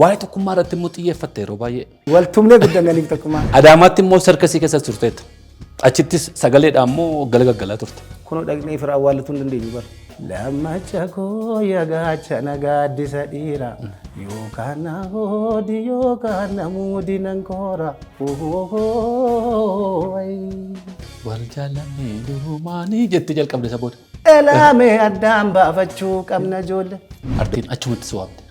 Waa'ee tokkummaa irratti immoo xiyyeeffatte yeroo baay'ee. Waltumlee guddannaniif tokkummaa. Adaamaatti immoo sarkasii keessa turteetta. Achittis sagaleedhaan immoo galgalaa turte. Kunoo dhaqnee fira awwaallatu hin dandeenyu bara. Lammacha koo yagaacha nagaaddisa dhiira yookaan na hoodi yookaan na muudi nan koora. Wal jaalannee durumaanii jettee jalqabde isa booda. Elaamee addaan baafachuu qabna ijoollee. Ardeen achumatti si waamte.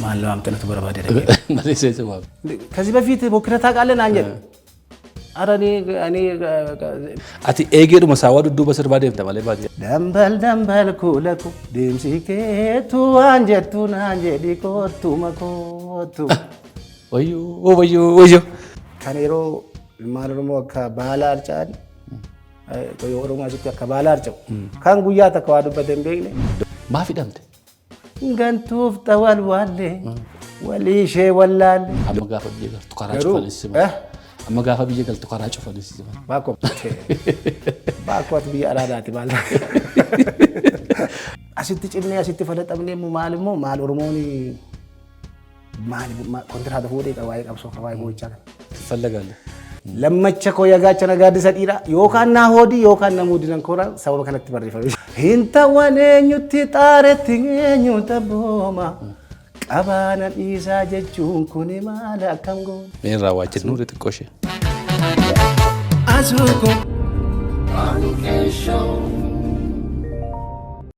ማን ለማምጠነት በረባደ ከዚህ በፊት ሞክረህ ታውቃለህ? አንጀት አረኔ እኔ አቲ ኤጌዱ መሳዋ ዱዱ በሰርባ ደምታ ማለት ባዲ ደምበል ኩለኩ ዲምሲኬቱ አንጀቱ አንጀዲ ኮቱ መኮቱ ወዮ ከኔሮ ማለሞ ከባላርጫን ኦሮሞ አጅት ከባላርጫው ካን ጉያ ተከዋዱበት እንደኝ ማፊ ደምተ gantuuf tawal walle walii shee wallaale amma gaafa biyya galtu karaa cufanis amma gaafa biyya galtu karaa cufanis baakot biyya araadaati maal asitti cimnee asitti falaxamnee maal oromooni maal kontraata fuudhee qabaayee qabsoo qabaayee goochaa ትፈለጋለህ lammacha koo yagaacha nagaaddisa dhiira yookaan na hoodi yookaan na muudi nan koora sababa kanatti barreeffame hinta waneenyutti xaaretti eenyu tabbooma qabaana dhiisaa jechuun kuni maal akkam goon mee raawwaachis nuuri xiqqoo ishee asuuko